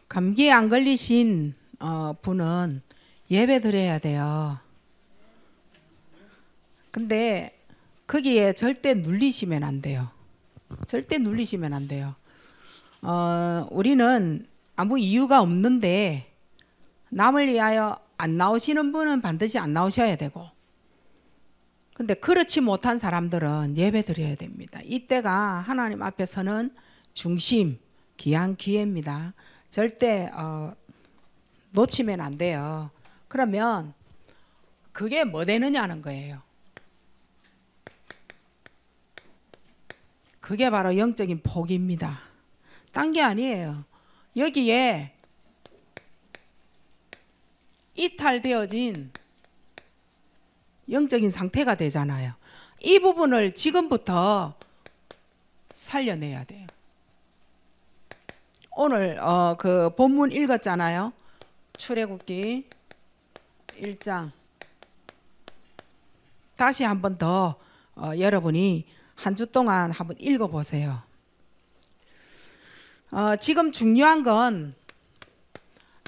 감기에 안 걸리신 분은 예배 드려야 돼요. 근데 거기에 절대 눌리시면 안 돼요. 절대 눌리시면 안 돼요. 우리는 아무 이유가 없는데 남을 위하여 안 나오시는 분은 반드시 안 나오셔야 되고, 근데 그렇지 못한 사람들은 예배 드려야 됩니다. 이때가 하나님 앞에서는 중심, 귀한 기회입니다. 절대 놓치면 안 돼요. 그러면 그게 뭐 되느냐는 거예요. 그게 바로 영적인 복입니다. 딴 게 아니에요. 여기에 이탈되어진 영적인 상태가 되잖아요. 이 부분을 지금부터 살려내야 돼요. 오늘 그 본문 읽었잖아요. 출애굽기 1장. 다시 한 번 더 여러분이 한 주 동안 한번 읽어보세요. 지금 중요한 건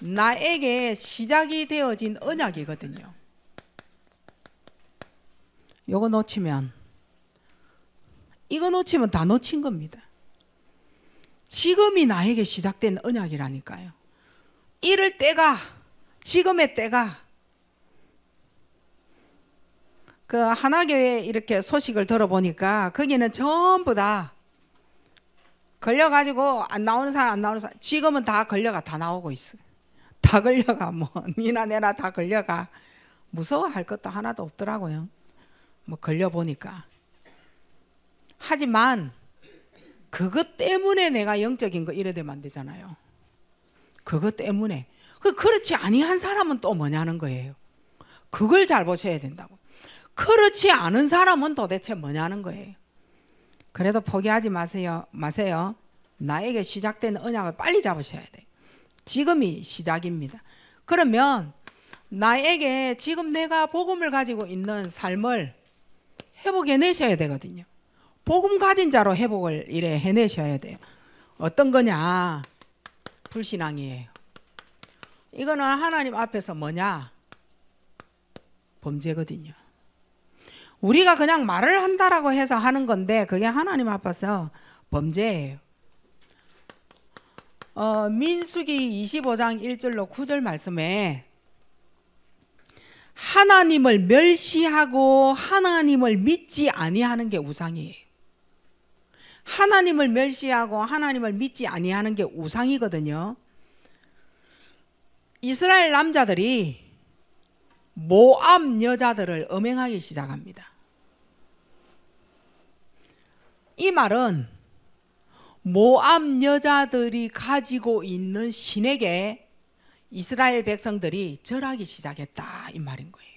나에게 시작이 되어진 언약이거든요. 이거 놓치면 다 놓친 겁니다. 지금이 나에게 시작된 언약이라니까요. 이럴 때가, 지금의 때가. 그 하나교회 이렇게 소식을 들어보니까 거기는 전부 다 걸려가지고 안 나오는 사람 지금은 다 걸려가 다 나오고 있어요. 다 걸려가, 뭐 니나 내나 다 걸려가. 무서워할 것도 하나도 없더라고요. 뭐 걸려보니까. 하지만 그것 때문에 내가 영적인 거 이래 되면 안 되잖아요. 그것 때문에. 그렇지 아니한 사람은 또 뭐냐는 거예요. 그걸 잘 보셔야 된다고. 그렇지 않은 사람은 도대체 뭐냐는 거예요. 그래도 포기하지 마세요. 나에게 시작된 언약을 빨리 잡으셔야 돼요. 지금이 시작입니다. 그러면 나에게 지금 내가 복음을 가지고 있는 삶을 회복해내셔야 되거든요. 복음 가진 자로 회복을 이래 해내셔야 돼요. 어떤 거냐? 불신앙이에요. 이거는 하나님 앞에서 뭐냐? 범죄거든요. 우리가 그냥 말을 한다라고 해서 하는 건데 그게 하나님 앞에서 범죄예요. 민수기 25장 1절로 9절 말씀에 하나님을 멸시하고 하나님을 믿지 아니하는 게 우상이에요. 하나님을 멸시하고 하나님을 믿지 아니하는 게 우상이거든요. 이스라엘 남자들이 모압 여자들을 음행하기 시작합니다. 이 말은 모압 여자들이 가지고 있는 신에게 이스라엘 백성들이 절하기 시작했다 이 말인 거예요.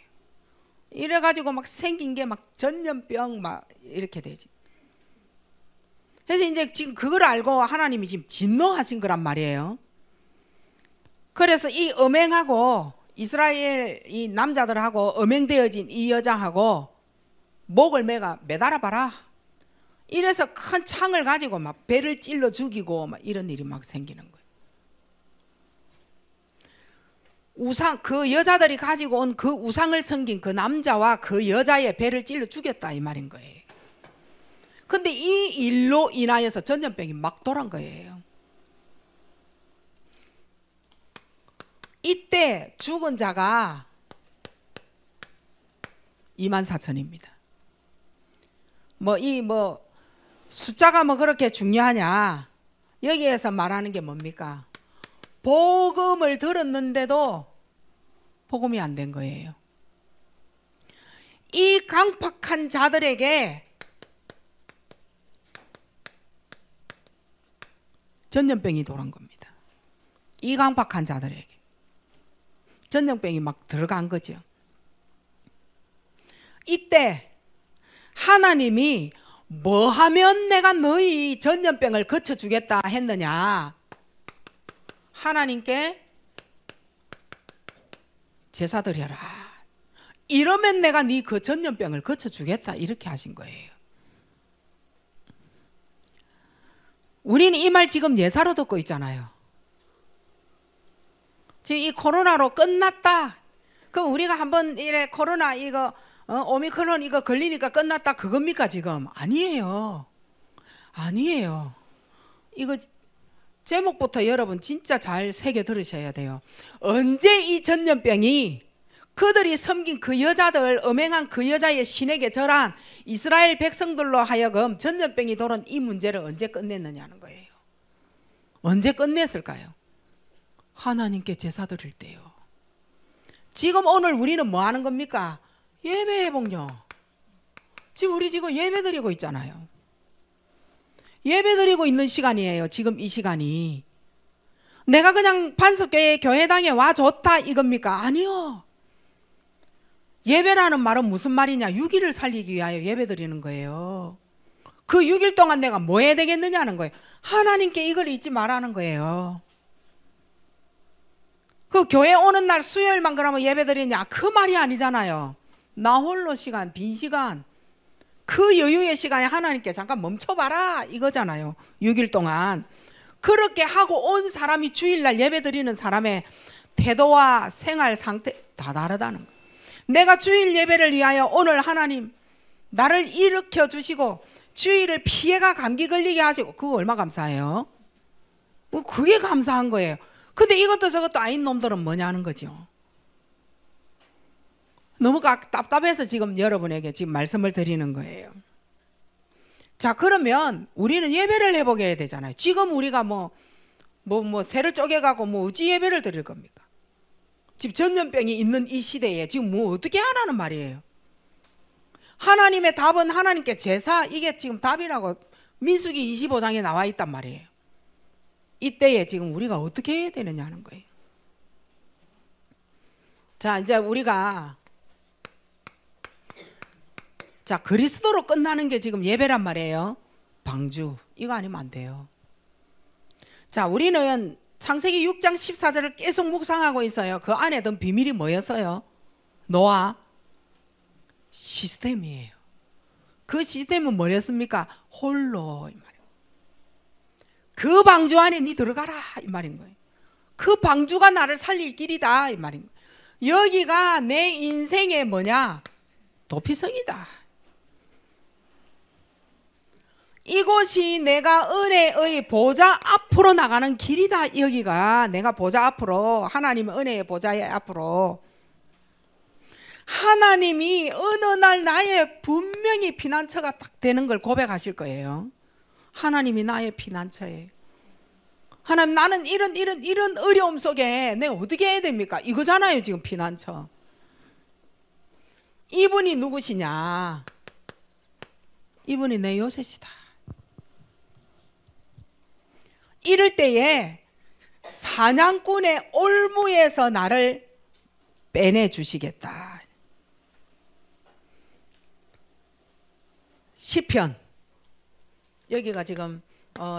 이래가지고 막 생긴 게 막 전염병 막 이렇게 되지. 그래서 이제 지금 그걸 알고 하나님이 지금 진노하신 거란 말이에요. 그래서 이 음행하고 이스라엘 이 남자들하고 음행되어진 이 여자하고 목을 매달아 봐라. 이래서 큰 창을 가지고 막 배를 찔러 죽이고 막 이런 일이 막 생기는 거예요. 우상, 그 여자들이 가지고 온 그 우상을 섬긴 그 남자와 그 여자의 배를 찔러 죽였다 이 말인 거예요. 근데 이 일로 인하여서 전염병이 막 돌아온 거예요. 이때 죽은 자가 24,000입니다. 숫자가 뭐 그렇게 중요하냐? 여기에서 말하는 게 뭡니까? 복음을 들었는데도 복음이 안 된 거예요. 이 강팍한 자들에게 전염병이 돌아온 겁니다. 이 강팍한 자들에게 전염병이 막 들어간 거죠. 이때 하나님이 뭐 하면 내가 너희 전염병을 거쳐주겠다 했느냐? 하나님께 제사 드려라. 이러면 내가 네 그 전염병을 거쳐주겠다 이렇게 하신 거예요. 우리는 이 말 지금 예사로 듣고 있잖아요. 지금 이 코로나로 끝났다. 그럼 우리가 한번 이래 코로나 이거 오미크론 이거 걸리니까 끝났다 그겁니까 지금? 아니에요. 아니에요. 이거 제목부터 여러분 진짜 잘 새겨 들으셔야 돼요. 언제 이 전염병이 그들이 섬긴 그 여자들, 음행한 그 여자의 신에게 절한 이스라엘 백성들로 하여금 전염병이 돌은 이 문제를 언제 끝냈느냐는 거예요. 언제 끝냈을까요? 하나님께 제사 드릴 때요. 지금 오늘 우리는 뭐 하는 겁니까? 예배 회복요. 지금 우리 지금 예배 드리고 있잖아요. 예배 드리고 있는 시간이에요. 지금 이 시간이. 내가 그냥 반석교회 교회당에 와 좋다 이겁니까? 아니요. 예배라는 말은 무슨 말이냐? 6일을 살리기 위하여 예배 드리는 거예요. 그 6일 동안 내가 뭐 해야 되겠느냐는 거예요. 하나님께 이걸 잊지 말라는 거예요. 그 교회 오는 날 수요일만 그러면 예배 드리냐? 그 말이 아니잖아요. 나 홀로 시간, 빈 시간, 그 여유의 시간에 하나님께 잠깐 멈춰봐라 이거잖아요. 6일 동안. 그렇게 하고 온 사람이 주일날 예배 드리는 사람의 태도와 생활 상태 다 다르다는 거예요. 내가 주일 예배를 위하여 오늘 하나님 나를 일으켜 주시고 주일을 피해가 감기 걸리게 하시고 그거 얼마 감사해요? 그게 감사한 거예요. 근데 이것도 저것도 아닌 놈들은 뭐냐는 거죠. 너무 답답해서 지금 여러분에게 지금 말씀을 드리는 거예요. 자, 그러면 우리는 예배를 해보게 해야 되잖아요. 지금 우리가 새를 쪼개가고 어찌 예배를 드릴 겁니까? 지금 전염병이 있는 이 시대에 지금 어떻게 하라는 말이에요. 하나님의 답은 하나님께 제사, 이게 지금 답이라고 민수기 25장에 나와 있단 말이에요. 이때에 지금 우리가 어떻게 해야 되느냐 하는 거예요. 자, 이제 우리가 그리스도로 끝나는 게 지금 예배란 말이에요. 방주 이거 아니면 안 돼요. 자, 우리는 창세기 6장 14절을 계속 묵상하고 있어요. 그 안에 든 비밀이 뭐였어요? 노아 시스템이에요. 그 시스템은 뭐였습니까? 홀로 이 말이에요. 그 방주 안에 니 들어가라 이 말인 거예요. 그 방주가 나를 살릴 길이다 이 말인 거예요. 여기가 내 인생의 뭐냐? 도피성이다. 이곳이 내가 은혜의 보좌 앞으로 나가는 길이다. 여기가 내가 보좌 앞으로, 하나님의 은혜의 보좌의 앞으로, 하나님이 어느 날 나의 분명히 피난처가 딱 되는 걸 고백하실 거예요. 하나님이 나의 피난처예요. 하나님, 나는 이런 어려움 속에 내가 어떻게 해야 됩니까? 이거잖아요 지금 피난처. 이분이 누구시냐? 이분이 내 요셉이다. 이럴 때에 사냥꾼의 올무에서 나를 빼내 주시겠다. 시편, 여기가 지금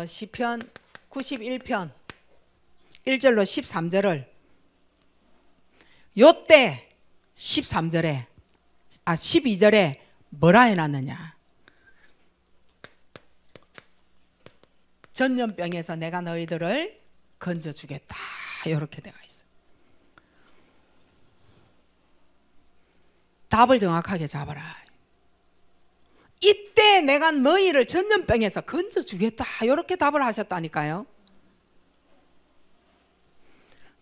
시편 91편 1절로 13절을 요때 12절에 뭐라 해놨느냐? 전염병에서 내가 너희들을 건져주겠다 이렇게 되어 있어요. 답을 정확하게 잡아라. 이때 내가 너희를 전염병에서 건져주겠다 이렇게 답을 하셨다니까요.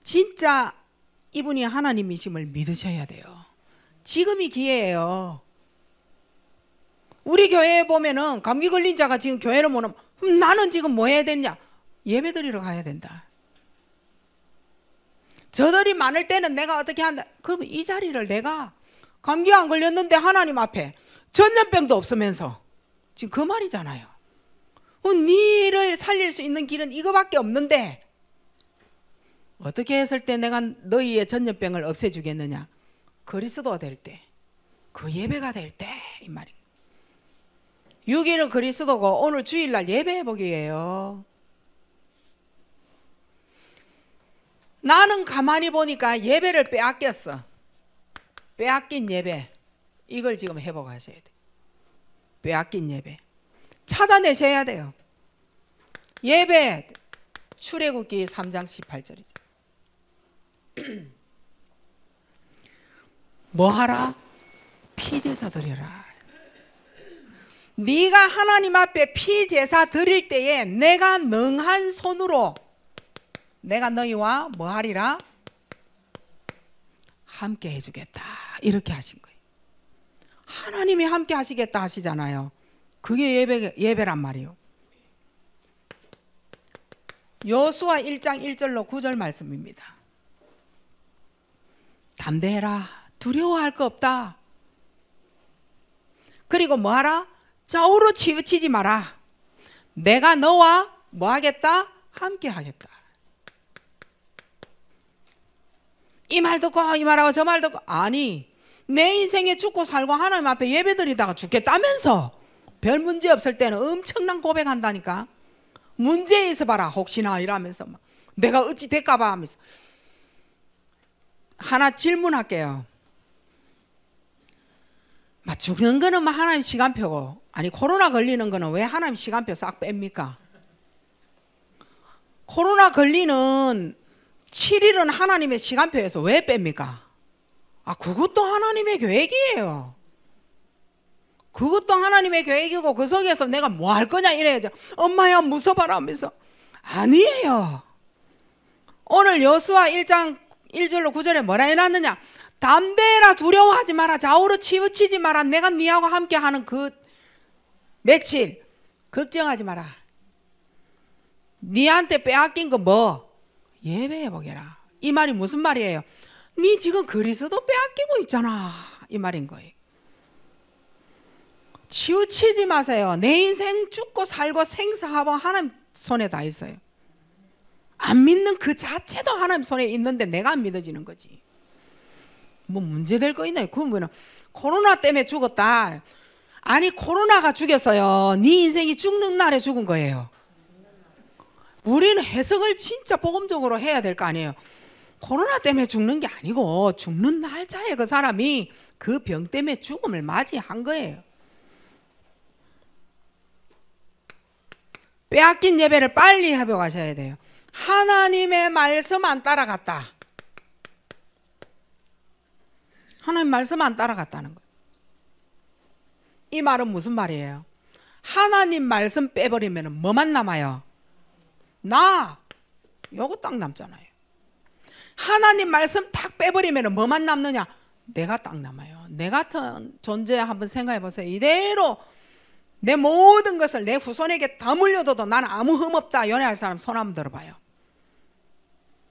진짜 이분이 하나님이심을 믿으셔야 돼요. 지금이 기회예요. 우리 교회에 보면은 감기 걸린 자가 지금 교회를 못 오면 나는 지금 뭐 해야 되냐? 예배 드리러 가야 된다. 저들이 많을 때는 내가 어떻게 한다? 그러면 이 자리를 내가 감기 안 걸렸는데 하나님 앞에 전염병도 없으면서 지금 그 말이잖아요. 니를 살릴 수 있는 길은 이거밖에 없는데 어떻게 했을 때 내가 너희의 전염병을 없애주겠느냐? 그리스도가 될 때, 그 예배가 될 때 이 말입니다. 6일은 그리스도고 오늘 주일날 예배해보기예요. 나는 가만히 보니까 예배를 빼앗겼어. 빼앗긴 예배, 이걸 지금 회복하셔야 돼. 빼앗긴 예배 찾아내셔야 돼요. 예배 출애굽기 3장 18절이죠. 뭐하라? 피제사 드려라. 네가 하나님 앞에 피제사 드릴 때에 내가 능한 손으로 내가 너희와 뭐하리라? 함께 해주겠다. 이렇게 하신 거예요. 하나님이 함께 하시겠다 하시잖아요. 그게 예배란 말이에요. 여호수아 1장 1절로 9절 말씀입니다. 담대해라. 두려워할 거 없다. 그리고 뭐하라? 좌우로 치우치지 마라. 내가 너와 뭐하겠다? 함께 하겠다. 이 말 듣고 이 말하고 저 말 듣고, 아니 내 인생에 죽고 살고 하나님 앞에 예배드리다가 죽겠다면서 별 문제 없을 때는 엄청난 고백한다니까. 문제 있어봐라 혹시나 이러면서 막 내가 어찌 될까봐 하면서. 하나 질문할게요. 막 죽는 거는 막 하나님 시간표고, 아니 코로나 걸리는 거는 왜 하나님 시간표 싹 뺍니까? 코로나 걸리는 7일은 하나님의 시간표에서 왜 뺍니까? 아, 그것도 하나님의 계획이에요. 그것도 하나님의 계획이고 그 속에서 내가 뭐 할 거냐 이래야죠. 엄마야 무서워라 하면서. 아니에요. 오늘 여호수아 1장 1절로 9절에 뭐라 해놨느냐? 담대해라. 두려워하지 마라. 좌우로 치우치지 마라. 내가 네하고 함께하는 그 며칠 걱정하지 마라. 네한테 빼앗긴 거 뭐? 예배해보게라. 이 말이 무슨 말이에요? 네 지금 그리스도 빼앗기고 있잖아, 이 말인 거예요. 치우치지 마세요. 내 인생 죽고 살고 생사하고 하나님 손에 다 있어요. 안 믿는 그 자체도 하나님 손에 있는데 내가 안 믿어지는 거지. 뭐 문제될 거 있나요? 그건 코로나 때문에 죽었다. 아니 코로나가 죽였어요. 네 인생이 죽는 날에 죽은 거예요. 우리는 해석을 진짜 복음적으로 해야 될 거 아니에요. 코로나 때문에 죽는 게 아니고 죽는 날짜에 그 사람이 그 병 때문에 죽음을 맞이한 거예요. 빼앗긴 예배를 빨리 회복하셔야 돼요. 하나님의 말씀 안 따라갔다. 하나님 말씀 안 따라갔다는 거예요. 이 말은 무슨 말이에요? 하나님 말씀 빼버리면 뭐만 남아요? 나! 요거 딱 남잖아요. 하나님 말씀 딱 빼버리면 뭐만 남느냐? 내가 딱 남아요. 내 같은 존재 한번 생각해 보세요. 이대로 내 모든 것을 내 후손에게 다 물려줘도 나는 아무 흠 없다. 연애할 사람 손 한번 들어봐요.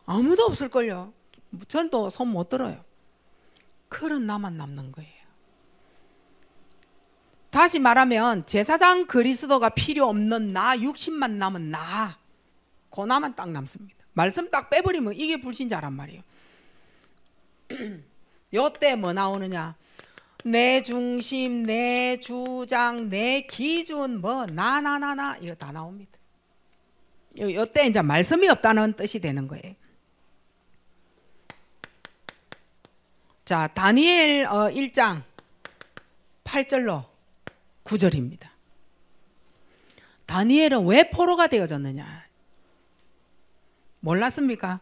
아무도 없을걸요. 전도 손 못 들어요. 그런 나만 남는 거예요. 다시 말하면 제사장 그리스도가 필요 없는 나 60만 남은 나, 그 나만 딱 남습니다. 말씀 딱 빼버리면 이게 불신자란 말이에요. 요때 뭐 나오느냐? 내 중심, 내 주장, 내 기준, 뭐 나 이거 다 나옵니다. 요때 이제 말씀이 없다는 뜻이 되는 거예요. 자, 다니엘 1장 8절로 9절입니다. 다니엘은 왜 포로가 되어졌느냐? 몰랐습니까?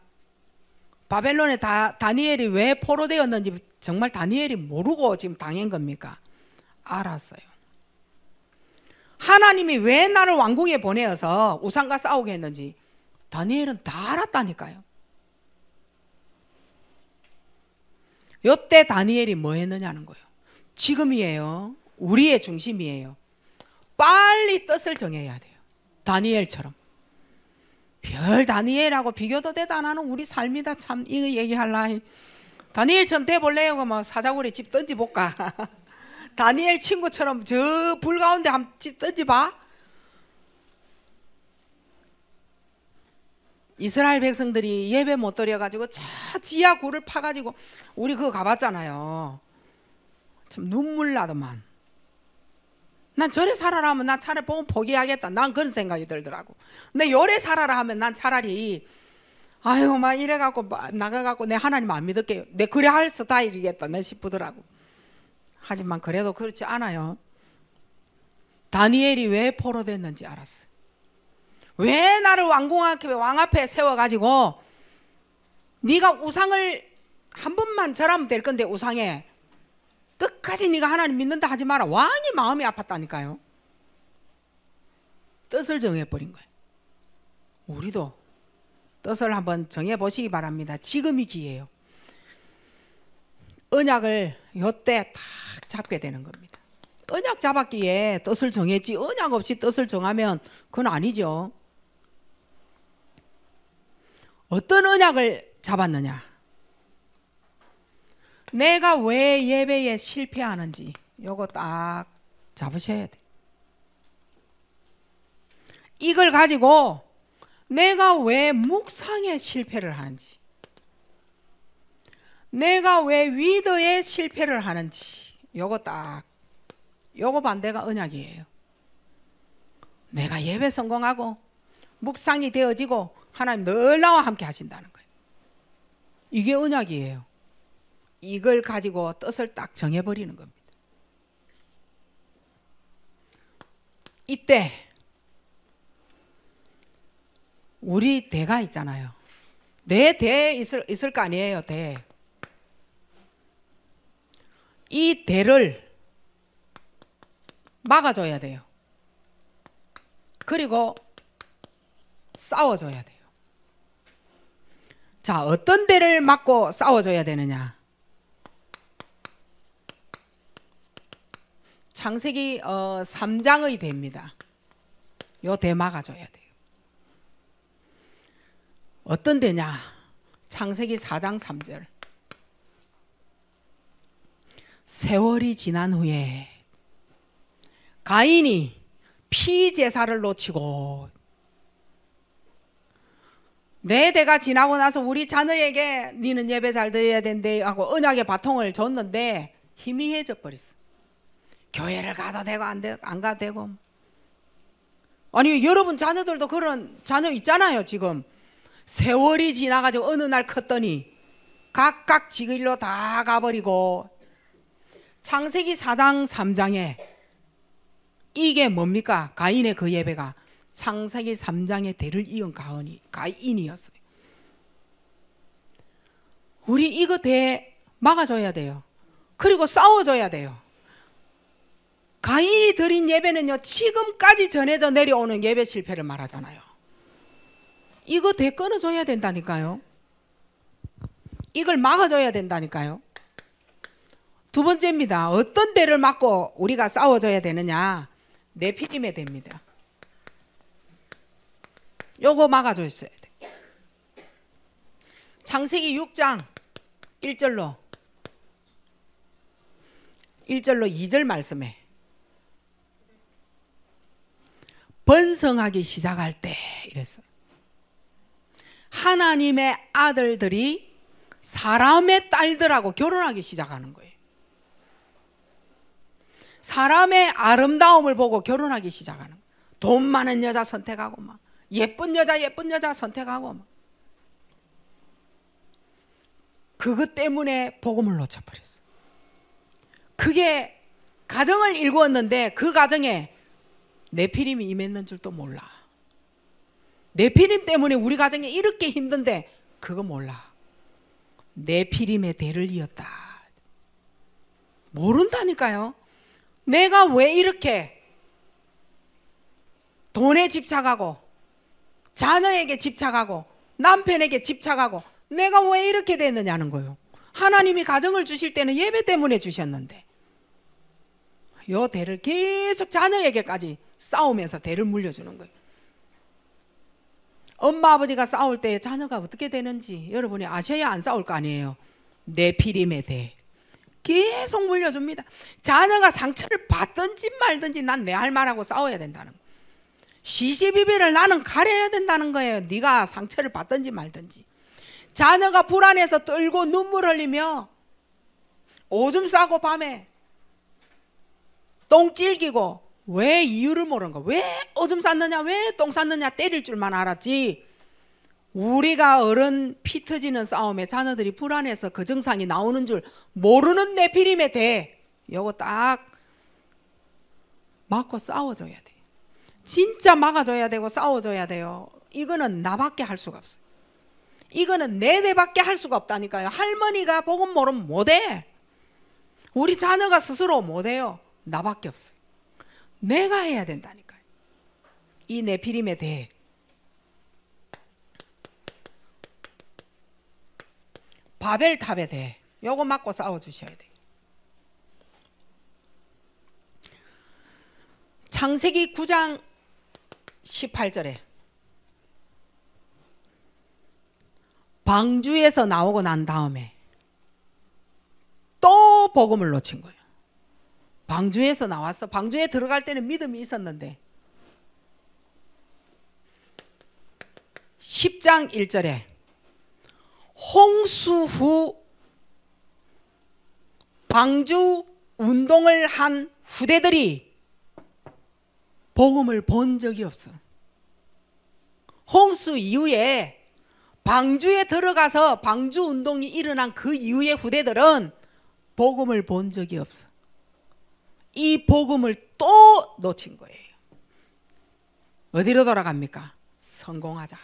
바벨론에 다니엘이 왜 포로되었는지 정말 다니엘이 모르고 지금 당한 겁니까? 알았어요. 하나님이 왜 나를 왕궁에 보내어서 우상과 싸우게 했는지 다니엘은 다 알았다니까요. 요때 다니엘이 뭐 했느냐는 거예요. 지금이에요. 우리의 중심이에요. 빨리 뜻을 정해야 돼요. 다니엘처럼. 별 다니엘하고 비교도 되도 안 하는 우리 삶이다. 참 이거 얘기할라. 다니엘처럼 돼볼래요? 뭐 사자굴에 집 던져볼까? 다니엘 친구처럼 저 불 가운데 한번 집 던져봐. 이스라엘 백성들이 예배 못 드려가지고 저 지하 굴을 파가지고 우리 그거 가봤잖아요. 참 눈물 나더만. 난 저래 살아라 하면 난 차라리 보면 포기하겠다. 난 그런 생각이 들더라고. 근데 요래 살아라 하면 난 차라리 아유 막 이래갖고 나가갖고 내 하나님 안 믿을게요. 내 그래 할 스타일이겠다 내 싶더라고. 하지만 그래도 그렇지 않아요. 다니엘이 왜 포로됐는지 알았어요. 왜 나를 왕궁 앞에 왕 앞에 세워가지고 네가 우상을 한 번만 절하면 될 건데 우상에 끝까지 네가 하나님 믿는다 하지 마라. 왕이 마음이 아팠다니까요. 뜻을 정해버린 거예요. 우리도 뜻을 한번 정해보시기 바랍니다. 지금이 기회예요. 언약을 요때 딱 잡게 되는 겁니다. 언약 잡았기에 뜻을 정했지 언약 없이 뜻을 정하면 그건 아니죠. 어떤 언약을 잡았느냐? 내가 왜 예배에 실패하는지 요거 딱 잡으셔야 돼. 이걸 가지고 내가 왜 묵상에 실패를 하는지, 내가 왜 위더에 실패를 하는지 요거 딱, 요거 반대가 언약이에요. 내가 예배 성공하고 묵상이 되어지고 하나님 늘 나와 함께 하신다는 거예요. 이게 언약이에요. 이걸 가지고 뜻을 딱 정해버리는 겁니다. 이때 우리 대가 있잖아요. 내 대에 있을 거 아니에요. 대. 이 대를 막아줘야 돼요. 그리고 싸워줘야 돼요. 자, 어떤 대를 막고 싸워줘야 되느냐? 창세기 3장의 대입니다. 요 대 막아줘야 돼요. 어떤 대냐? 창세기 4장 3절. 세월이 지난 후에 가인이 피제사를 놓치고, 내 대가 지나고 나서 우리 자녀에게 니는 예배 잘 드려야 된대 하고 언약의 바통을 줬는데 희미해져 버렸어. 교회를 가도 되고 안 가도 되고. 아니 여러분 자녀들도 그런 자녀 있잖아요. 지금 세월이 지나가지고 어느 날 컸더니 각각 지 길로 다 가버리고. 창세기 4장 3장에 이게 뭡니까? 가인의 그 예배가 창세기 3장의 대를 이은 가인이었어요. 우리 이거 대 막아줘야 돼요. 그리고 싸워줘야 돼요. 가인이 드린 예배는요, 지금까지 전해져 내려오는 예배 실패를 말하잖아요. 이거 대 끊어줘야 된다니까요. 이걸 막아줘야 된다니까요. 두 번째입니다. 어떤 대를 막고 우리가 싸워줘야 되느냐? 네피림의 대입니다. 요거 막아줘야 돼. 창세기 6장 1절로 2절 말씀에 번성하기 시작할 때 이랬어요. 하나님의 아들들이 사람의 딸들하고 결혼하기 시작하는 거예요. 사람의 아름다움을 보고 결혼하기 시작하는 거예요. 돈 많은 여자 선택하고 막 예쁜 여자 선택하고 막. 그것 때문에 복음을 놓쳐버렸어. 그게 가정을 일구었는데 그 가정에 네피림이 임했는 줄도 몰라. 네피림 때문에 우리 가정이 이렇게 힘든데 그거 몰라. 네피림의 대를 이었다. 모른다니까요. 내가 왜 이렇게 돈에 집착하고 자녀에게 집착하고 남편에게 집착하고 내가 왜 이렇게 됐느냐는 거예요. 하나님이 가정을 주실 때는 예배 때문에 주셨는데 요 대를 계속 자녀에게까지 싸우면서 대를 물려주는 거예요. 엄마 아버지가 싸울 때 자녀가 어떻게 되는지 여러분이 아셔야 안 싸울 거 아니에요. 네피림의 대 계속 물려줍니다. 자녀가 상처를 받든지 말든지 난 내 할 말하고 싸워야 된다는 거예요. 시시비비를 나는 가려야 된다는 거예요. 네가 상처를 받든지 말든지. 자녀가 불안해서 떨고 눈물 흘리며 오줌 싸고 밤에 똥 찔기고 왜 이유를 모르는 거야. 왜 오줌 쌌느냐 왜 똥 쌌느냐 때릴 줄만 알았지. 우리가 어른 피 터지는 싸움에 자녀들이 불안해서 그 증상이 나오는 줄 모르는 네피림의 대 요거 딱 막고 싸워줘야 돼. 진짜 막아줘야 되고 싸워줘야 돼요. 이거는 나밖에 할 수가 없어요. 이거는 내 대밖에 할 수가 없다니까요. 할머니가 복음 모르면 못해. 우리 자녀가 스스로 못해요. 나밖에 없어요. 내가 해야 된다니까요. 이 네피림에 대해. 바벨탑에 대해 요거 맞고 싸워주셔야 돼요. 창세기 9장 18절에 방주에서 나오고 난 다음에 또 복음을 놓친 거예요. 방주에서 나왔어. 방주에 들어갈 때는 믿음이 있었는데 10장 1절에 홍수 후 방주 운동을 한 후대들이 복음을 본 적이 없어. 홍수 이후에 방주에 들어가서 방주 운동이 일어난 그 이후의 후대들은 복음을 본 적이 없어. 이 복음을 또 놓친 거예요. 어디로 돌아갑니까? 성공하자.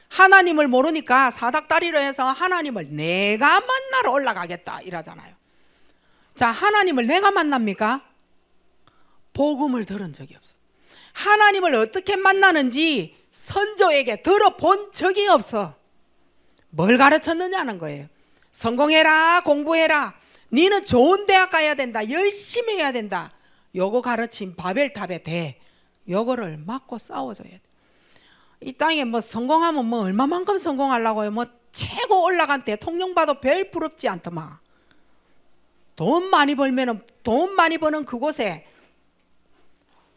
하나님을 모르니까 사닥다리로 해서 하나님을 내가 만나러 올라가겠다 이러잖아요. 자, 하나님을 내가 만납니까? 복음을 들은 적이 없어. 하나님을 어떻게 만나는지 선조에게 들어본 적이 없어. 뭘 가르쳤느냐는 거예요. 성공해라, 공부해라, 니는 좋은 대학 가야 된다, 열심히 해야 된다. 요거 가르친 바벨탑에 대해 요거를 맞고 싸워줘야 돼. 이 땅에 뭐 성공하면 뭐 얼마만큼 성공하려고요. 뭐 최고 올라간 대통령 봐도 별 부럽지 않더만. 돈 많이 벌면은 돈 많이 버는 그곳에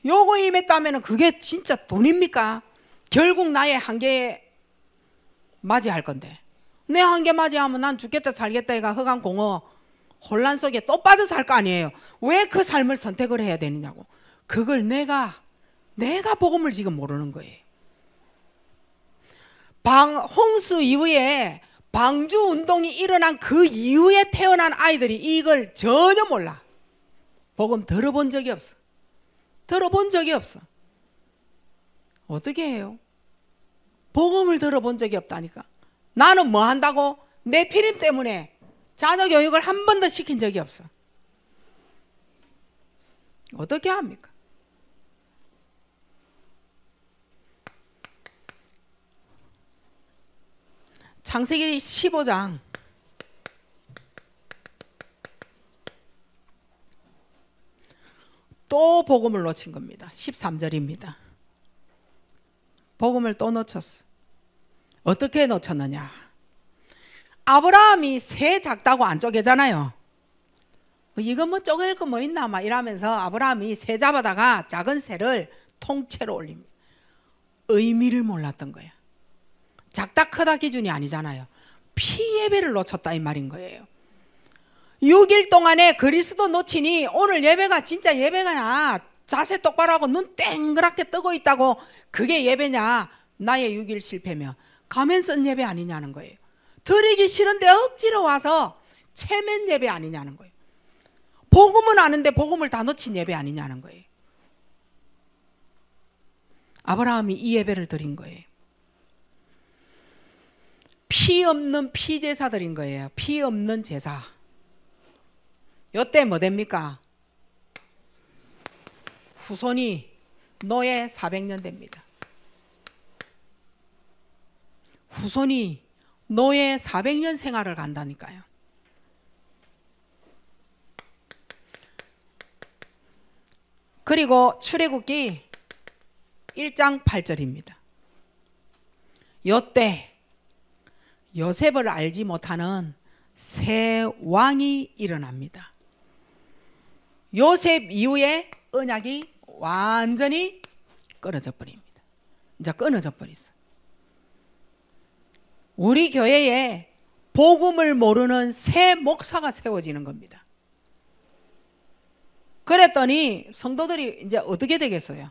요거 임했다면은 그게 진짜 돈입니까? 결국 나의 한계에 맞이할 건데, 내 한계 맞이하면 난 죽겠다 살겠다 해가 허강공어 혼란 속에 또 빠져 살 거 아니에요. 왜 그 삶을 선택을 해야 되느냐고. 그걸 내가 복음을 지금 모르는 거예요. 홍수 이후에 방주 운동이 일어난 그 이후에 태어난 아이들이 이걸 전혀 몰라. 복음 들어본 적이 없어. 들어본 적이 없어. 어떻게 해요? 복음을 들어본 적이 없다니까. 나는 뭐 한다고? 네피림 때문에 자녀 교육을 한 번도 시킨 적이 없어. 어떻게 합니까? 창세기 15장 또 복음을 놓친 겁니다. 13절입니다. 복음을 또 놓쳤어. 어떻게 놓쳤느냐? 아브라함이 새 작다고 안 쪼개잖아요. 이거 뭐 쪼갤 거 뭐 있나 막 이러면서 아브라함이 새 잡아다가 작은 새를 통째로 올립니다. 의미를 몰랐던 거야. 작다 크다 기준이 아니잖아요. 피 예배를 놓쳤다 이 말인 거예요. 6일 동안에 그리스도 놓치니 오늘 예배가 진짜 예배냐? 자세 똑바로 하고 눈 땡그랗게 뜨고 있다고 그게 예배냐? 나의 6일 실패면 가면 쓴 예배 아니냐는 거예요. 드리기 싫은데 억지로 와서 체면 예배 아니냐는 거예요. 복음은 아는데 복음을 다 놓친 예배 아니냐는 거예요. 아브라함이 이 예배를 드린 거예요. 피 없는 피제사 드린 거예요. 피 없는 제사. 요때 뭐 됩니까? 후손이 노예 400년 됩니다. 후손이 노예 400년 생활을 간다니까요. 그리고 출애굽기 1장 8절입니다. 요때 요셉을 알지 못하는 새 왕이 일어납니다. 요셉 이후에 언약이 완전히 끊어져 버립니다. 이제 끊어져 버렸어. 우리 교회에 복음을 모르는 새 목사가 세워지는 겁니다. 그랬더니 성도들이 이제 어떻게 되겠어요?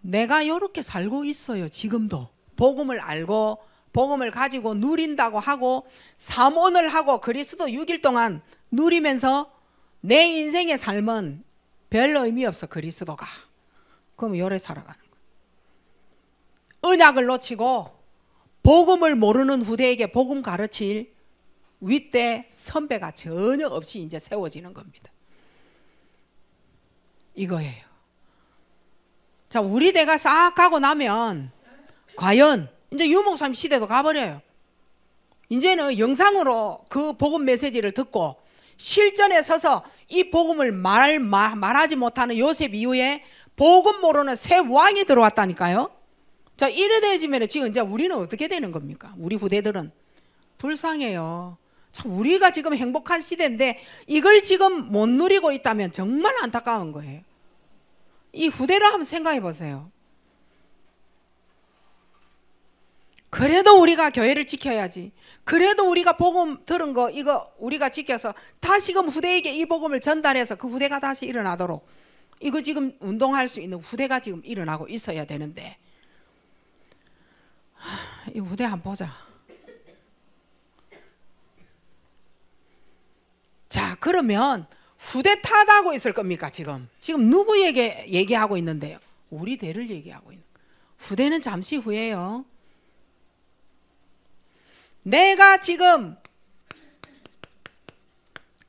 내가 이렇게 살고 있어요. 지금도 복음을 알고 복음을 가지고 누린다고 하고 삼원을 하고 그리스도 6일 동안 누리면서 내 인생의 삶은 별 의미 없어. 그리스도가. 그럼 요래 살아가는 거예요. 언약을 놓치고 복음을 모르는 후대에게 복음 가르칠 윗대 선배가 전혀 없이 이제 세워지는 겁니다. 이거예요. 자, 우리 대가 싹 가고 나면 과연 이제 유목사님 시대도 가버려요. 이제는 영상으로 그 복음 메시지를 듣고 실전에 서서 이 복음을 말하지 못하는 요셉 이후에 복음 모르는 새 왕이 들어왔다니까요. 자, 이래 되지면 지금 이제 우리는 어떻게 되는 겁니까? 우리 후대들은 불쌍해요. 참, 우리가 지금 행복한 시대인데 이걸 지금 못 누리고 있다면 정말 안타까운 거예요. 이 후대를 한번 생각해 보세요. 그래도 우리가 교회를 지켜야지. 그래도 우리가 복음 들은 거 이거 우리가 지켜서 다시금 후대에게 이 복음을 전달해서 그 후대가 다시 일어나도록 이거 지금 운동할 수 있는 후대가 지금 일어나고 있어야 되는데 이 후대 한번 보자. 자, 그러면 후대 탓하고 있을 겁니까? 지금 누구에게 얘기하고 있는데요? 우리 대를 얘기하고 있는 거예요. 후대는 잠시 후에요. 내가 지금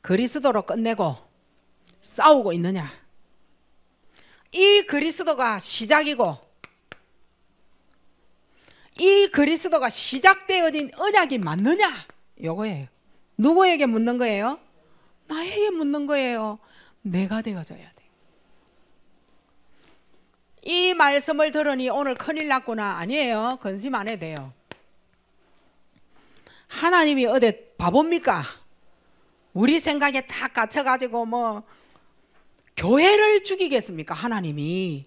그리스도로 끝내고 싸우고 있느냐? 이 그리스도가 시작이고 이 그리스도가 시작되어진 언약이 맞느냐? 요거예요. 누구에게 묻는 거예요? 나에게 묻는 거예요. 내가 되어져야 돼. 이 말씀을 들으니 오늘 큰일 났구나. 아니에요. 근심 안 해도 돼요. 하나님이 어디 바보입니까? 우리 생각에 다 갇혀가지고 뭐 교회를 죽이겠습니까? 하나님이.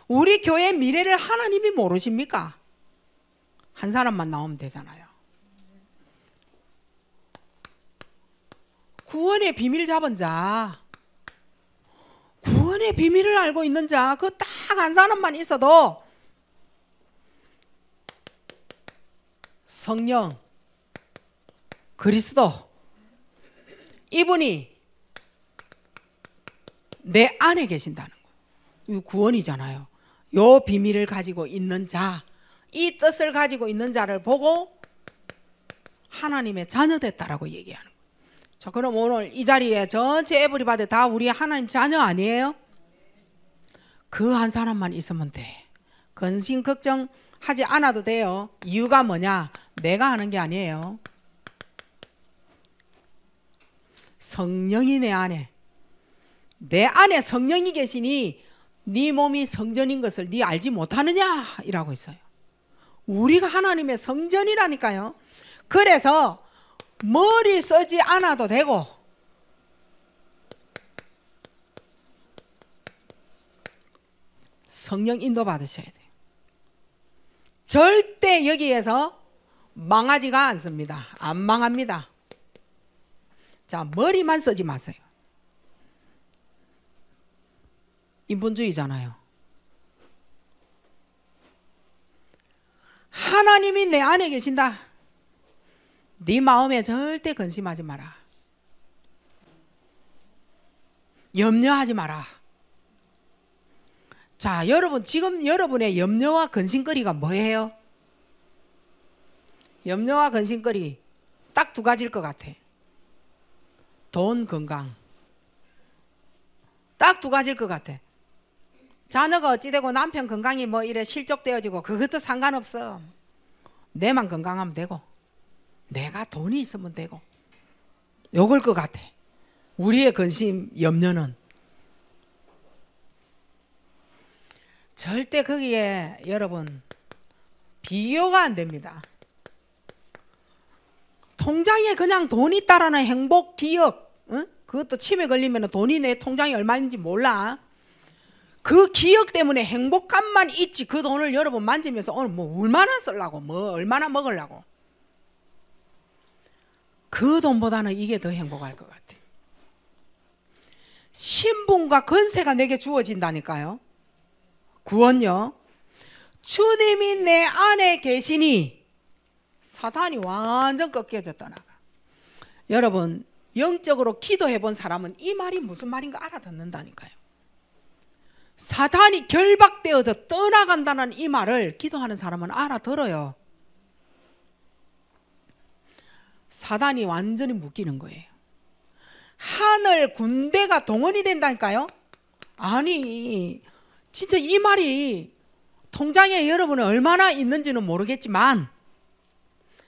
우리 교회 미래를 하나님이 모르십니까? 한 사람만 나오면 되잖아요. 구원의 비밀 잡은 자, 구원의 비밀을 알고 있는 자, 그 딱 한 사람만 있어도 성령 그리스도 이분이 내 안에 계신다는 거예요. 이 구원이잖아요. 요 비밀을 가지고 있는 자, 이 뜻을 가지고 있는 자를 보고 하나님의 자녀 됐다라고 얘기하는 거예요. 자, 그럼 오늘 이 자리에 전체 에브리바디 다 우리 하나님 자녀 아니에요? 그 한 사람만 있으면 돼. 근심 걱정하지 않아도 돼요. 이유가 뭐냐? 내가 하는 게 아니에요. 성령이 내 안에 성령이 계시니 네 몸이 성전인 것을 네 알지 못하느냐? 이라고 있어요. 우리가 하나님의 성전이라니까요. 그래서 머리 쓰지 않아도 되고 성령 인도 받으셔야 돼요. 절대 여기에서 망하지가 않습니다. 안 망합니다. 자, 머리만 쓰지 마세요. 인본주의잖아요. 하나님이 내 안에 계신다. 네 마음에 절대 근심하지 마라. 염려하지 마라. 자, 여러분 지금 여러분의 염려와 근심거리가 뭐예요? 염려와 근심거리 딱 두 가지일 것 같아. 돈, 건강. 딱 두 가지일 것 같아. 자녀가 어찌되고 남편 건강이 뭐 이래 실족되어지고 그것도 상관없어. 내만 건강하면 되고 내가 돈이 있으면 되고 요걸 것 같아. 우리의 근심, 염려는 절대 거기에 여러분 비교가 안 됩니다. 통장에 그냥 돈이 있다라는 행복, 기억, 응? 그것도 침에 걸리면 돈이 내 통장에 얼마인지 몰라. 그 기억 때문에 행복감만 있지 그 돈을 여러분 만지면서 오늘 뭐 얼마나 쓰려고 뭐 얼마나 먹으려고 그 돈보다는 이게 더 행복할 것 같아. 신분과 권세가 내게 주어진다니까요. 구원요. 주님이 내 안에 계시니 사탄이 완전 꺾여졌다 나가. 여러분 영적으로 기도해 본 사람은 이 말이 무슨 말인가 알아듣는다니까요. 사단이 결박되어져 떠나간다는 이 말을 기도하는 사람은 알아들어요. 사단이 완전히 묶이는 거예요. 하늘 군대가 동원이 된다니까요. 아니 진짜 이 말이 통장에 여러분은 얼마나 있는지는 모르겠지만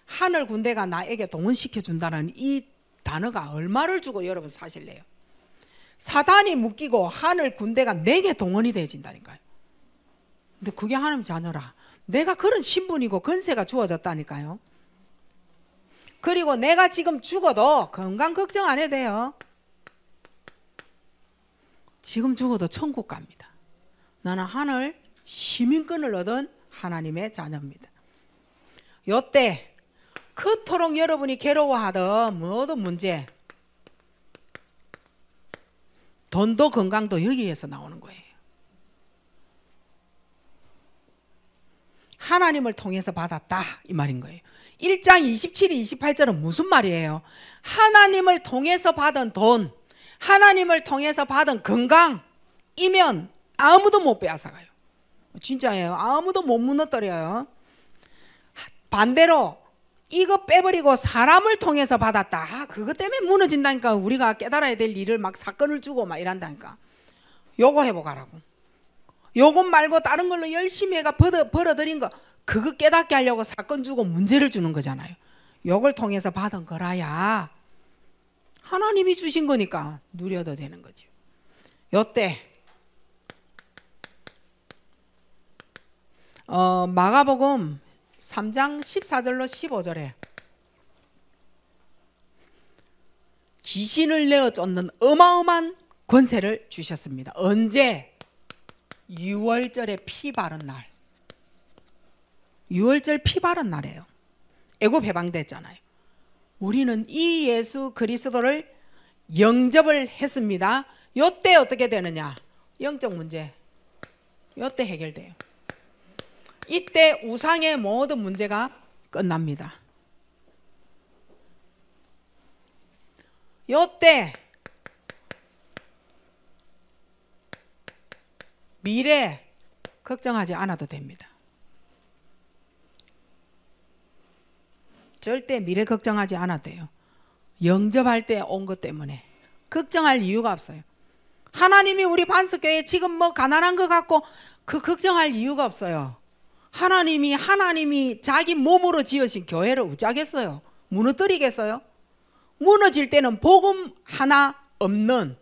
하늘 군대가 나에게 동원시켜 준다는 이 단어가 얼마를 주고 여러분 사실래요? 사단이 묶이고 하늘 군대가 내게 동원이 되어진다니까요. 근데 그게 하나님 자녀라. 내가 그런 신분이고 권세가 주어졌다니까요. 그리고 내가 지금 죽어도 건강 걱정 안 해도 돼요. 지금 죽어도 천국 갑니다. 나는 하늘 시민권을 얻은 하나님의 자녀입니다. 요때 그토록 여러분이 괴로워하던 모든 문제, 돈도 건강도 여기에서 나오는 거예요. 하나님을 통해서 받았다 이 말인 거예요. 1장 27, 28절은 무슨 말이에요? 하나님을 통해서 받은 돈, 하나님을 통해서 받은 건강이면 아무도 못 빼앗아가요. 진짜예요. 아무도 못 무너뜨려요. 반대로 이거 빼버리고 사람을 통해서 받았다. 그것 때문에 무너진다니까. 우리가 깨달아야 될 일을 막 사건을 주고 막 이란다니까. 요거 해보가라고. 요것 말고 다른 걸로 열심히 해가 벌어들인 거 그거 깨닫게 하려고 사건 주고 문제를 주는 거잖아요. 요걸 통해서 받은 거라야 하나님이 주신 거니까 누려도 되는 거죠. 요때 마가복음 3장 14절로 15절에 귀신을 내어 쫓는 어마어마한 권세를 주셨습니다. 언제? 6월절에 피 바른 날. 6월절 피 바른 날이에요. 애굽 해방됐잖아요. 우리는 이 예수 그리스도를 영접을 했습니다. 요때 어떻게 되느냐? 영적 문제. 요때 해결돼요. 이때 우상의 모든 문제가 끝납니다. 요때 미래 걱정하지 않아도 됩니다. 절대 미래 걱정하지 않아도 돼요. 영접할 때 온 것 때문에 걱정할 이유가 없어요. 하나님이 우리 반석교회 지금 뭐 가난한 것 같고 그 걱정할 이유가 없어요. 하나님이 자기 몸으로 지으신 교회를 어쩌겠어요? 무너뜨리겠어요? 무너질 때는 복음 하나 없는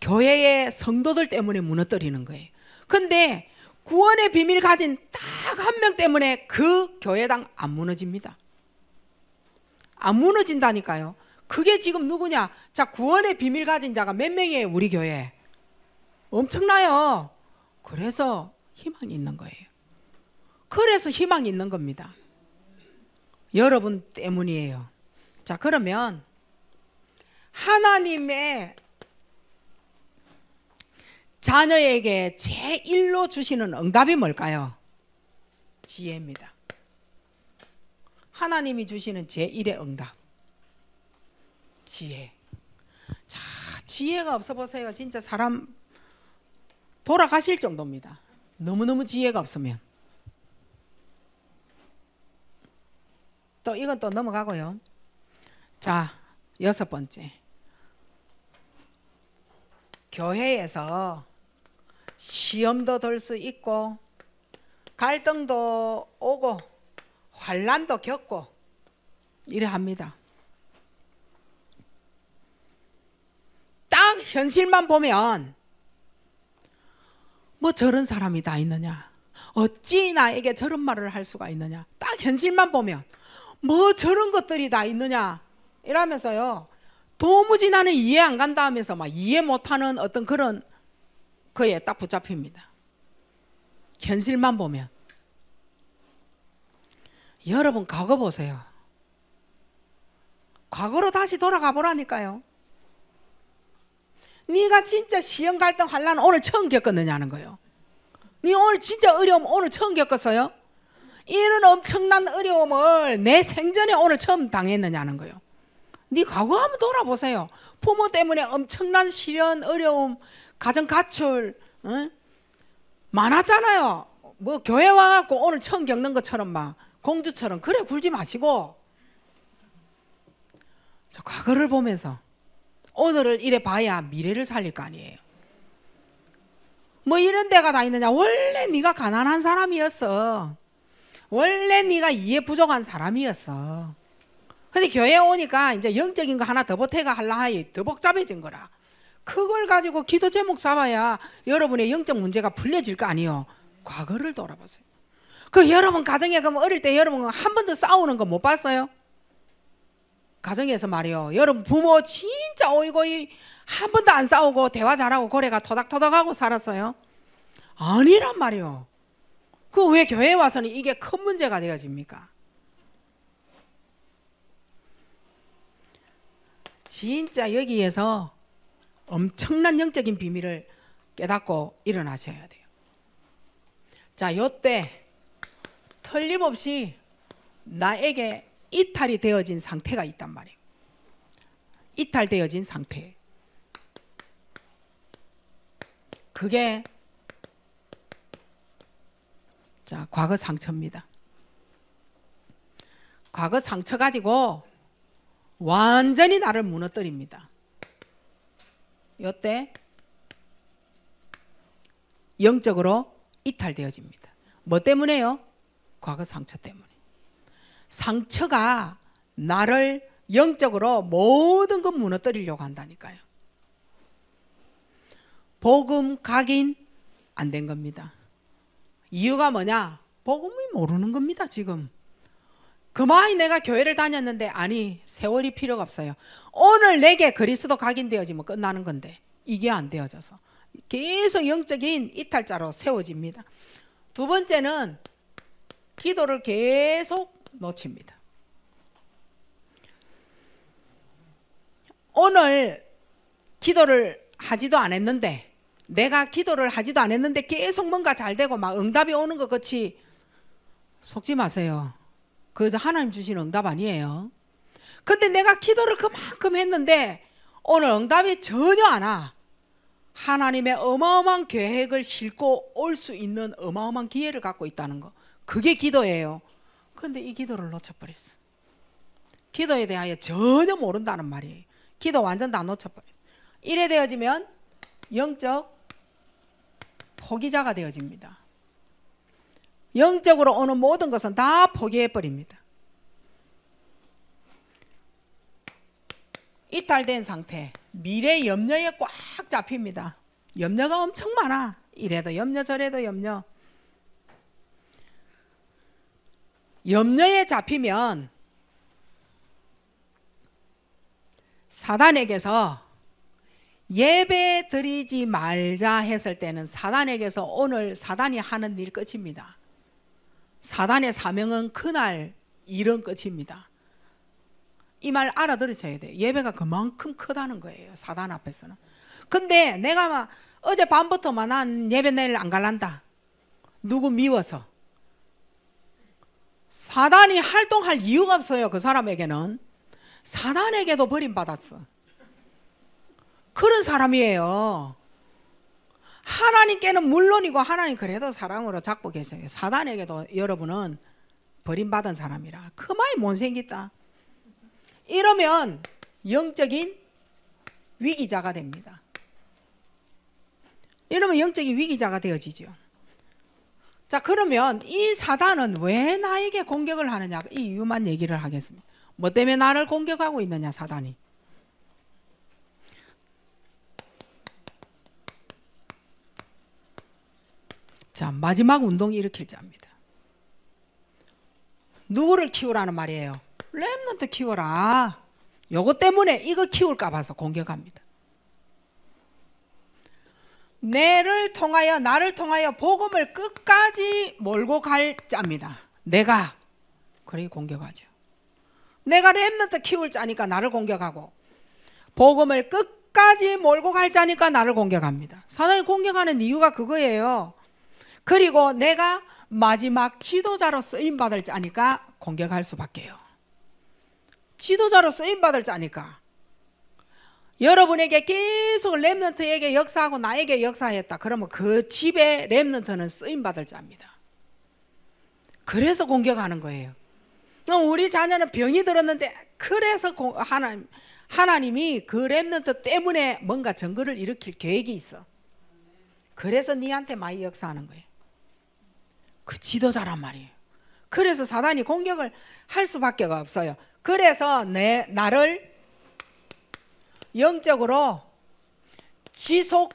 교회의 성도들 때문에 무너뜨리는 거예요. 근데 구원의 비밀 가진 딱 한 명 때문에 그 교회당 안 무너집니다. 안 무너진다니까요. 그게 지금 누구냐? 자, 구원의 비밀 가진 자가 몇 명이에요? 우리 교회 엄청나요. 그래서 희망이 있는 거예요. 그래서 희망이 있는 겁니다. 여러분 때문이에요. 자, 그러면 하나님의 자녀에게 제1로 주시는 응답이 뭘까요? 지혜입니다. 하나님이 주시는 제1의 응답. 지혜. 자, 지혜가 없어 보세요. 진짜 사람 돌아가실 정도입니다. 너무너무 지혜가 없으면. 또 이건 또 넘어가고요. 자, 6번째. 교회에서 시험도 들 수 있고 갈등도 오고 환난도 겪고 이래 합니다. 딱 현실만 보면 뭐 저런 사람이 다 있느냐, 어찌 나에게 저런 말을 할 수가 있느냐, 딱 현실만 보면 뭐 저런 것들이 다 있느냐 이러면서요 도무지 나는 이해 안 간다 하면서 막 이해 못하는 어떤 그런 거에 딱 붙잡힙니다. 현실만 보면. 여러분 과거 보세요. 과거로 다시 돌아가 보라니까요. 네가 진짜 시험 갈등 환난 오늘 처음 겪었느냐는 거예요. 네 오늘 진짜 어려움 오늘 처음 겪었어요? 이런 엄청난 어려움을 내 생전에 오늘 처음 당했느냐는 거예요. 네 과거 한번 돌아보세요. 부모 때문에 엄청난 시련, 어려움, 가정 가출 많았잖아요. 뭐 교회 와갖고 오늘 처음 겪는 것처럼 막 공주처럼 그래 굴지 마시고 저 과거를 보면서 오늘을 이래 봐야 미래를 살릴 거 아니에요. 뭐 이런 데가 다 있느냐. 원래 네가 가난한 사람이었어. 원래 네가 이해 부족한 사람이었어. 근데 교회에 오니까 이제 영적인 거 하나 더 보태가 하려 하니 더 복잡해진 거라. 그걸 가지고 기도 제목 잡아야 여러분의 영적 문제가 풀려질 거 아니에요. 과거를 돌아보세요. 그 여러분 가정에 그럼 어릴 때 여러분 한 번도 싸우는 거 못 봤어요? 가정에서 말이요. 여러분 부모 진짜 오이고이 한 번도 안 싸우고 대화 잘하고 고래가 토닥토닥하고 살았어요? 아니란 말이요. 그 왜 교회에 와서는 이게 큰 문제가 되어집니까? 진짜 여기에서 엄청난 영적인 비밀을 깨닫고 일어나셔야 돼요. 자, 요때 틀림없이 나에게 이탈이 되어진 상태가 있단 말이에요. 이탈되어진 상태. 그게 자, 과거 상처입니다. 과거 상처 가지고 완전히 나를 무너뜨립니다. 요때 영적으로 이탈되어집니다. 뭐 때문에요? 과거 상처 때문에. 상처가 나를 영적으로 모든 것 무너뜨리려고 한다니까요. 복음 각인 안 된 겁니다. 이유가 뭐냐? 복음이 모르는 겁니다. 지금 그만이 내가 교회를 다녔는데 아니 세월이 필요가 없어요. 오늘 내게 그리스도 각인되어지면 끝나는 건데 이게 안 되어져서 계속 영적인 이탈자로 세워집니다. 두 번째는 기도를 계속 놓칩니다. 오늘 기도를 하지도 않았는데 내가 기도를 하지도 않았는데 계속 뭔가 잘 되고 막 응답이 오는 것 같이 속지 마세요. 그저 하나님 주신 응답 아니에요. 근데 내가 기도를 그만큼 했는데 오늘 응답이 전혀 안 와. 하나님의 어마어마한 계획을 싣고 올 수 있는 어마어마한 기회를 갖고 있다는 거. 그게 기도예요. 근데 이 기도를 놓쳐버렸어. 기도에 대하여 전혀 모른다는 말이에요. 기도 완전 다 놓쳐버렸어. 이래 되어지면 영적 포기자가 되어집니다. 영적으로 오는 모든 것은 다 포기해버립니다. 이탈된 상태, 미래 염려에 꽉 잡힙니다. 염려가 엄청 많아. 이래도 염려 저래도 염려. 염려에 잡히면 사단에게서 예배 드리지 말자 했을 때는 사단에게서 오늘 사단이 하는 일 끝입니다. 사단의 사명은 그날 일은 끝입니다. 이 말 알아들으셔야 돼요. 예배가 그만큼 크다는 거예요. 사단 앞에서는. 근데 내가 막 어제 밤부터만 난 예배 내일 안 갈란다. 누구 미워서. 사단이 활동할 이유가 없어요. 그 사람에게는. 사단에게도 버림받았어. 그런 사람이에요. 하나님께는 물론이고 하나님 그래도 사랑으로 잡고 계세요. 사단에게도 여러분은 버림받은 사람이라 그만이 못생겼다. 이러면 영적인 위기자가 됩니다. 이러면 영적인 위기자가 되어지죠. 자, 그러면 이 사단은 왜 나에게 공격을 하느냐, 이 이유만 얘기를 하겠습니다. 뭐 때문에 나를 공격하고 있느냐, 사단이. 자, 마지막 운동이 일으킬 자입니다. 누구를 키우라는 말이에요? 렘넌트 키워라. 요거 때문에 이거 키울까 봐서 공격합니다. 나를 통하여 복음을 끝까지 몰고 갈 자입니다. 내가. 그래 공격하죠. 내가 렘넌트 키울 자니까 나를 공격하고, 복음을 끝까지 몰고 갈 자니까 나를 공격합니다. 사단이 공격하는 이유가 그거예요. 그리고 내가 마지막 지도자로 쓰임받을 자니까 공격할 수밖에요. 지도자로 쓰임받을 자니까. 여러분에게 계속 렘넌트에게 역사하고 나에게 역사했다. 그러면 그 집에 렘넌트는 쓰임받을 자입니다. 그래서 공격하는 거예요. 우리 자녀는 병이 들었는데 그래서 하나님이 그 렘넌트 때문에 뭔가 증거를 일으킬 계획이 있어. 그래서 니한테 많이 역사하는 거예요. 그 지도자란 말이에요. 그래서 사단이 공격을 할 수밖에 없어요. 그래서 나를 영적으로 지속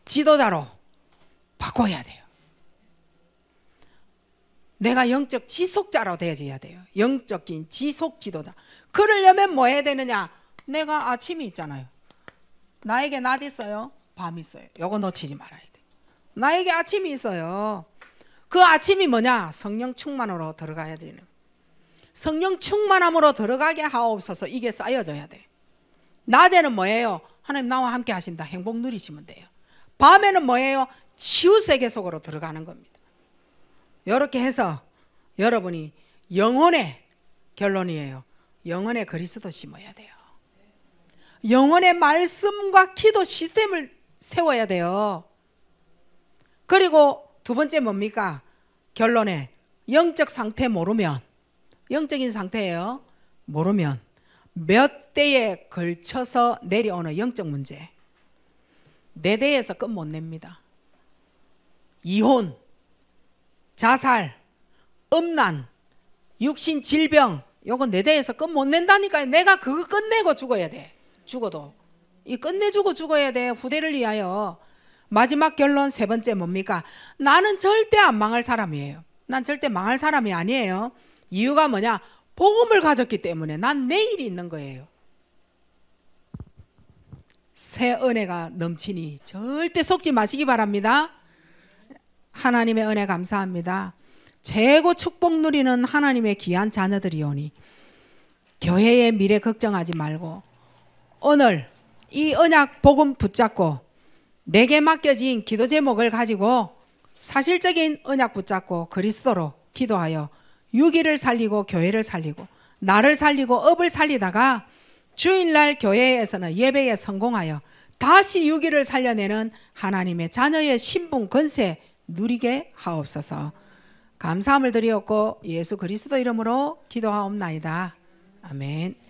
지도자로 바꿔야 돼요. 내가 영적 지속자로 되어야 돼요. 영적인 지속 지도자. 그러려면 뭐 해야 되느냐? 내가 아침이 있잖아요. 나에게 낮 있어요, 밤 있어요. 요거 놓치지 말아야 돼. 나에게 아침이 있어요. 그 아침이 뭐냐? 성령 충만으로 들어가야 되는. 성령 충만함으로 들어가게 하옵소서. 이게 쌓여져야 돼. 낮에는 뭐예요? 하나님 나와 함께 하신다. 행복 누리시면 돼요. 밤에는 뭐예요? 치유 세계 속으로 들어가는 겁니다. 이렇게 해서 여러분이 영혼의 결론이에요. 영혼의 그리스도 심어야 돼요. 영혼의 말씀과 기도 시스템을 세워야 돼요. 그리고 두 번째 뭡니까? 결론에 영적 상태 모르면, 영적인 상태예요. 모르면 몇 대에 걸쳐서 내려오는 영적 문제, 네 대에서 끝 못 냅니다. 이혼, 자살, 음란, 육신 질병, 요거 네 대에서 끝 못 낸다니까요. 내가 그거 끝내고 죽어야 돼. 죽어도 이 끝내주고 죽어야 돼. 후대를 위하여. 마지막 결론 세 번째 뭡니까? 나는 절대 안 망할 사람이에요. 난 절대 망할 사람이 아니에요. 이유가 뭐냐? 복음을 가졌기 때문에 난 내일이 있는 거예요. 새 은혜가 넘치니 절대 속지 마시기 바랍니다. 하나님의 은혜 감사합니다. 최고 축복 누리는 하나님의 귀한 자녀들이오니 교회의 미래 걱정하지 말고 오늘 이 언약 복음 붙잡고 내게 맡겨진 기도 제목을 가지고 사실적인 언약 붙잡고 그리스도로 기도하여 유기를 살리고 교회를 살리고 나를 살리고 업을 살리다가 주일날 교회에서는 예배에 성공하여 다시 유기를 살려내는 하나님의 자녀의 신분 권세 누리게 하옵소서. 감사함을 드리옵고 예수 그리스도 이름으로 기도하옵나이다. 아멘.